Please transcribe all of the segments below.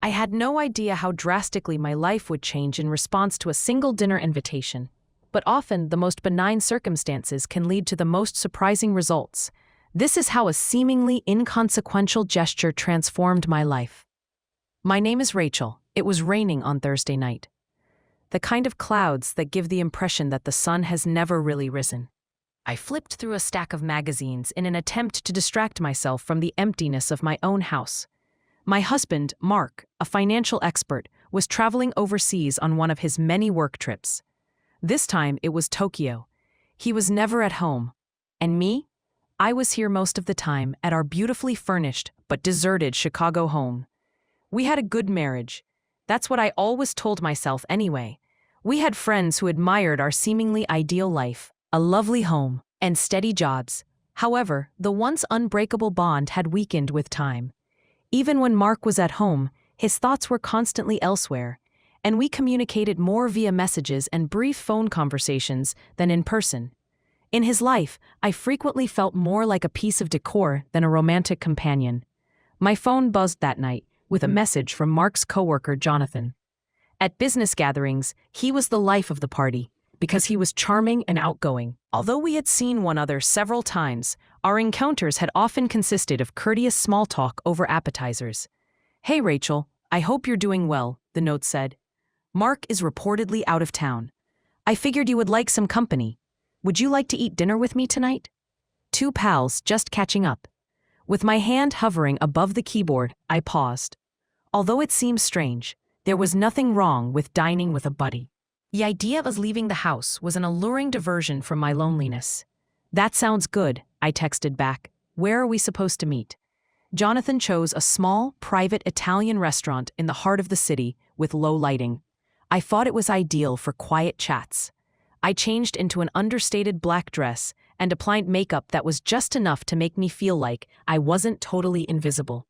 I had no idea how drastically my life would change in response to a single dinner invitation. But often, the most benign circumstances can lead to the most surprising results. This is how a seemingly inconsequential gesture transformed my life. My name is Rachel. It was raining on Thursday night. The kind of clouds that give the impression that the sun has never really risen. I flipped through a stack of magazines in an attempt to distract myself from the emptiness of my own house. My husband, Mark, a financial expert, was traveling overseas on one of his many work trips. This time it was Tokyo. He was never at home. And me? I was here most of the time at our beautifully furnished but deserted Chicago home. We had a good marriage. That's what I always told myself anyway. We had friends who admired our seemingly ideal life, a lovely home, and steady jobs. However, the once unbreakable bond had weakened with time. Even when Mark was at home, his thoughts were constantly elsewhere, and we communicated more via messages and brief phone conversations than in person. In his life, I frequently felt more like a piece of decor than a romantic companion. My phone buzzed that night with a message from Mark's coworker, Jonathan. At business gatherings, he was the life of the party because he was charming and outgoing. Although we had seen one another several times, our encounters had often consisted of courteous small talk over appetizers. "Hey Rachel, I hope you're doing well," the note said. "Mark is reportedly out of town. I figured you would like some company. Would you like to eat dinner with me tonight?" Two pals just catching up. With my hand hovering above the keyboard, I paused. Although it seemed strange, there was nothing wrong with dining with a buddy. The idea of us leaving the house was an alluring diversion from my loneliness. "That sounds good," I texted back. "Where are we supposed to meet?" Jonathan chose a small, private Italian restaurant in the heart of the city with low lighting. I thought it was ideal for quiet chats. I changed into an understated black dress and applied makeup that was just enough to make me feel like I wasn't totally invisible.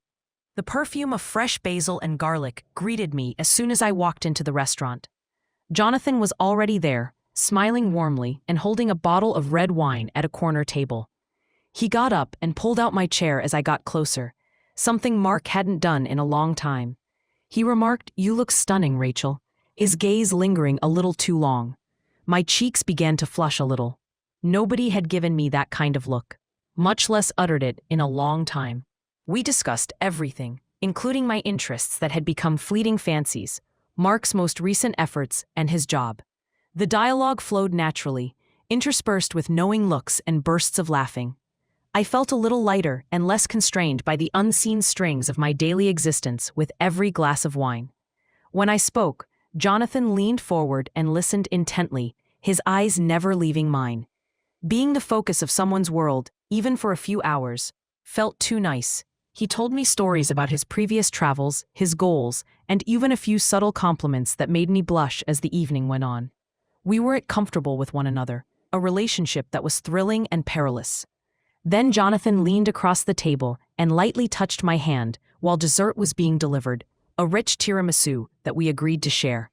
The perfume of fresh basil and garlic greeted me as soon as I walked into the restaurant. Jonathan was already there, smiling warmly and holding a bottle of red wine at a corner table. He got up and pulled out my chair as I got closer, something Mark hadn't done in a long time. He remarked, "You look stunning, Rachel," his gaze lingering a little too long. My cheeks began to flush a little. Nobody had given me that kind of look, much less uttered it in a long time. We discussed everything, including my interests that had become fleeting fancies, Mark's most recent efforts, and his job. The dialogue flowed naturally, interspersed with knowing looks and bursts of laughing. I felt a little lighter and less constrained by the unseen strings of my daily existence with every glass of wine. When I spoke, Jonathan leaned forward and listened intently, his eyes never leaving mine. Being the focus of someone's world, even for a few hours, felt too nice. He told me stories about his previous travels, his goals, and even a few subtle compliments that made me blush as the evening went on. We were comfortable with one another, a relationship that was thrilling and perilous. Then Jonathan leaned across the table and lightly touched my hand while dessert was being delivered, a rich tiramisu that we agreed to share.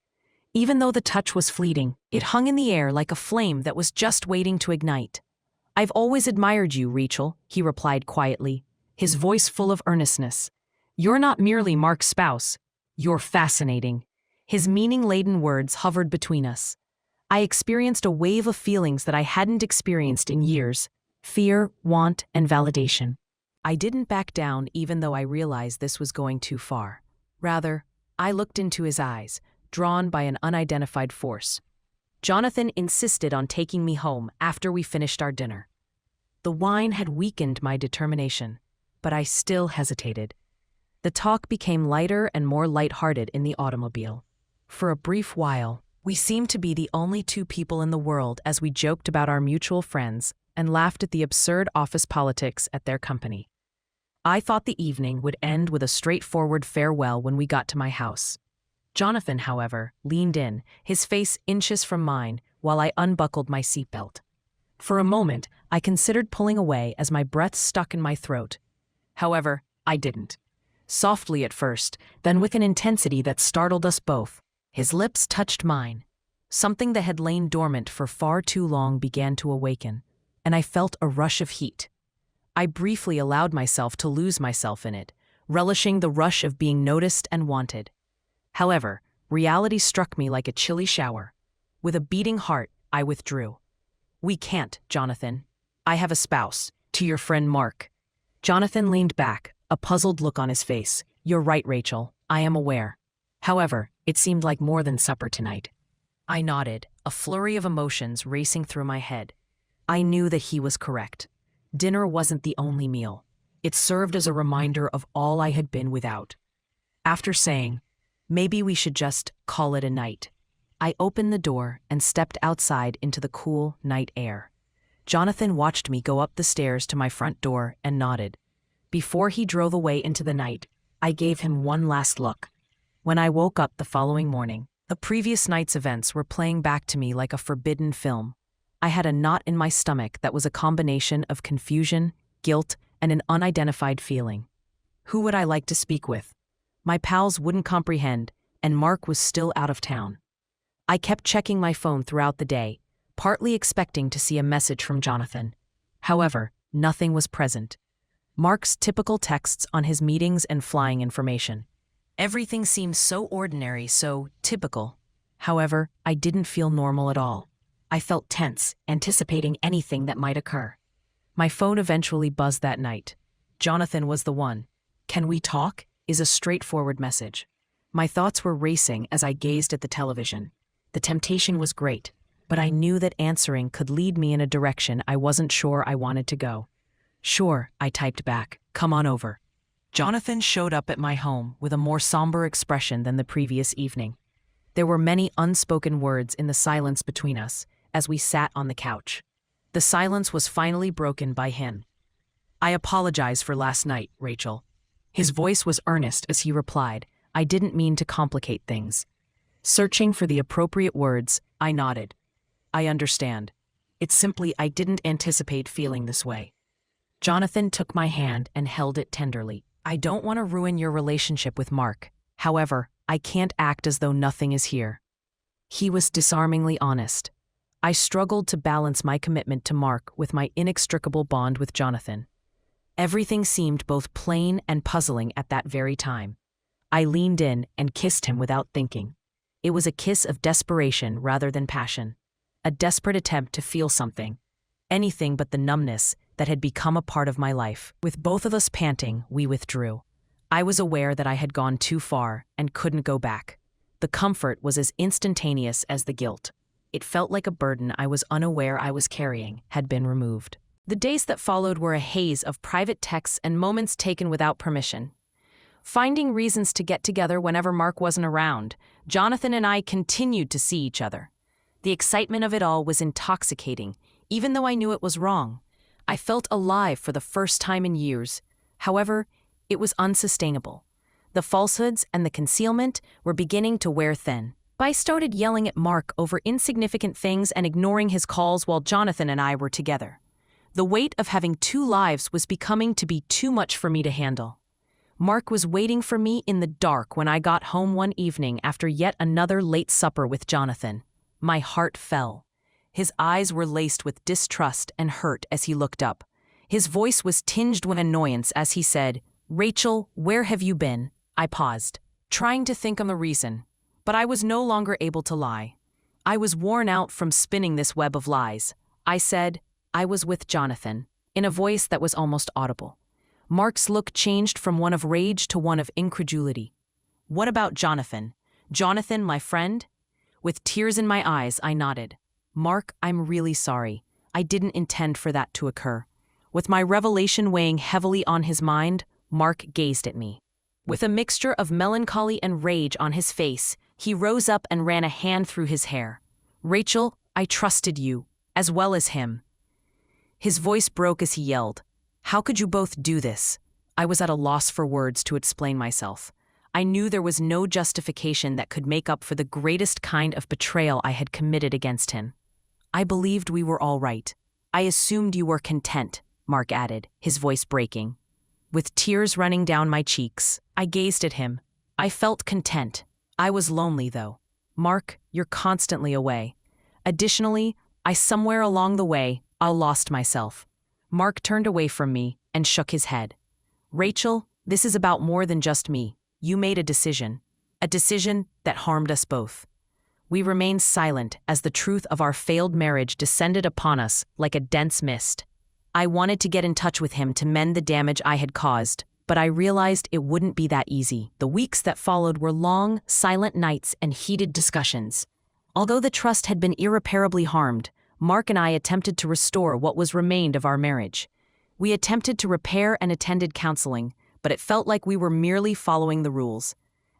Even though the touch was fleeting, it hung in the air like a flame that was just waiting to ignite. "I've always admired you, Rachel," he replied quietly, his voice full of earnestness. "You're not merely Mark's spouse. You're fascinating." His meaning-laden words hovered between us. I experienced a wave of feelings that I hadn't experienced in years: fear, want, and validation. I didn't back down even though I realized this was going too far. Rather, I looked into his eyes, drawn by an unidentified force. Jonathan insisted on taking me home after we finished our dinner. The wine had weakened my determination, but I still hesitated. The talk became lighter and more lighthearted in the automobile. For a brief while, we seemed to be the only two people in the world as we joked about our mutual friends and laughed at the absurd office politics at their company. I thought the evening would end with a straightforward farewell when we got to my house. Jonathan, however, leaned in, his face inches from mine, while I unbuckled my seatbelt. For a moment, I considered pulling away as my breath stuck in my throat. However, I didn't. Softly at first, then with an intensity that startled us both, his lips touched mine. Something that had lain dormant for far too long began to awaken, and I felt a rush of heat. I briefly allowed myself to lose myself in it, relishing the rush of being noticed and wanted. However, reality struck me like a chilly shower. With a beating heart, I withdrew. "We can't, Jonathan. I have a spouse, to your friend Mark." Jonathan leaned back, a puzzled look on his face. "You're right, Rachel. I am aware. However, it seemed like more than supper tonight." I nodded, a flurry of emotions racing through my head. I knew that he was correct. Dinner wasn't the only meal. It served as a reminder of all I had been without. After saying, "Maybe we should just call it a night," I opened the door and stepped outside into the cool night air. Jonathan watched me go up the stairs to my front door and nodded. Before he drove away into the night, I gave him one last look. When I woke up the following morning, the previous night's events were playing back to me like a forbidden film. I had a knot in my stomach that was a combination of confusion, guilt, and an unidentified feeling. Who would I like to speak with? My pals wouldn't comprehend, and Mark was still out of town. I kept checking my phone throughout the day, partly expecting to see a message from Jonathan. However, nothing was present. Mark's typical texts on his meetings and flying information. Everything seemed so ordinary, so typical. However, I didn't feel normal at all. I felt tense, anticipating anything that might occur. My phone eventually buzzed that night. Jonathan was the one. "Can we talk?" is a straightforward message. My thoughts were racing as I gazed at the television. The temptation was great, but I knew that answering could lead me in a direction I wasn't sure I wanted to go. "Sure," I typed back. "Come on over." Jonathan showed up at my home with a more somber expression than the previous evening. There were many unspoken words in the silence between us as we sat on the couch. The silence was finally broken by him. "I apologize for last night, Rachel." His voice was earnest as he replied, "I didn't mean to complicate things." Searching for the appropriate words, I nodded. "I understand. It's simply I didn't anticipate feeling this way." Jonathan took my hand and held it tenderly. "I don't want to ruin your relationship with Mark. However, I can't act as though nothing is here." He was disarmingly honest. I struggled to balance my commitment to Mark with my inextricable bond with Jonathan. Everything seemed both plain and puzzling at that very time. I leaned in and kissed him without thinking. It was a kiss of desperation rather than passion. A desperate attempt to feel something. Anything but the numbness that had become a part of my life. With both of us panting, we withdrew. I was aware that I had gone too far and couldn't go back. The comfort was as instantaneous as the guilt. It felt like a burden I was unaware I was carrying had been removed. The days that followed were a haze of private texts and moments taken without permission. Finding reasons to get together whenever Mark wasn't around, Jonathan and I continued to see each other. The excitement of it all was intoxicating, even though I knew it was wrong. I felt alive for the first time in years. However, it was unsustainable. The falsehoods and the concealment were beginning to wear thin. I started yelling at Mark over insignificant things and ignoring his calls while Jonathan and I were together. The weight of having two lives was becoming to be too much for me to handle. Mark was waiting for me in the dark when I got home one evening after yet another late supper with Jonathan. My heart fell. His eyes were laced with distrust and hurt as he looked up. His voice was tinged with annoyance as he said, "Rachel, where have you been?" I paused, trying to think on the reason, but I was no longer able to lie. I was worn out from spinning this web of lies. I said, "I was with Jonathan," in a voice that was almost audible. Mark's look changed from one of rage to one of incredulity. "What about Jonathan? Jonathan, my friend?" With tears in my eyes, I nodded. "Mark, I'm really sorry. I didn't intend for that to occur." With my revelation weighing heavily on his mind, Mark gazed at me. With a mixture of melancholy and rage on his face, he rose up and ran a hand through his hair. "Rachel, I trusted you, as well as him." His voice broke as he yelled, "How could you both do this?" I was at a loss for words to explain myself. I knew there was no justification that could make up for the greatest kind of betrayal I had committed against him. "I believed we were all right. I assumed you were content," Mark added, his voice breaking. With tears running down my cheeks, I gazed at him. I felt content. I was lonely, though. "Mark, you're constantly away. Additionally, somewhere along the way, I lost myself." Mark turned away from me and shook his head. "Rachel, This is about more than just me. You made a decision that harmed us both. We remained silent as the truth of our failed marriage descended upon us like a dense mist. I wanted to get in touch with him to mend the damage I had caused, but I realized it wouldn't be that easy. The weeks that followed were long, silent nights and heated discussions. Although the trust had been irreparably harmed, Mark and I attempted to restore what was remained of our marriage. We attempted to repair and attended counseling, but it felt like we were merely following the rules.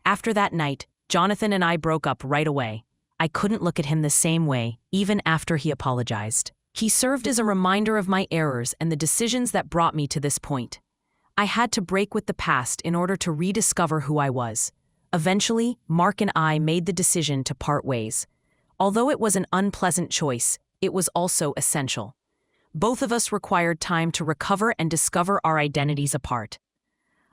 After that night, Jonathan and I broke up right away. I couldn't look at him the same way, even after he apologized. He served as a reminder of my errors and the decisions that brought me to this point. I had to break with the past in order to rediscover who I was. Eventually, Mark and I made the decision to part ways. Although it was an unpleasant choice, it was also essential. Both of us required time to recover and discover our identities apart.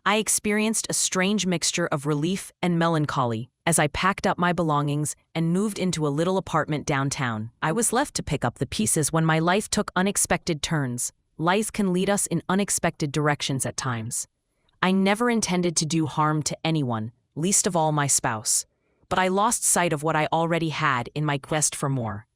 I experienced a strange mixture of relief and melancholy as I packed up my belongings and moved into a little apartment downtown. I was left to pick up the pieces when my life took unexpected turns. Life can lead us in unexpected directions at times. I never intended to do harm to anyone, least of all my spouse. But I lost sight of what I already had in my quest for more.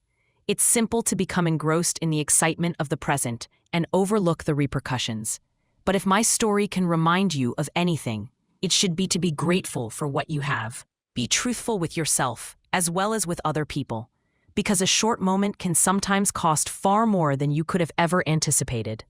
It's simple to become engrossed in the excitement of the present and overlook the repercussions. But if my story can remind you of anything, it should be to be grateful for what you have. Be truthful with yourself, as well as with other people, because a short moment can sometimes cost far more than you could have ever anticipated.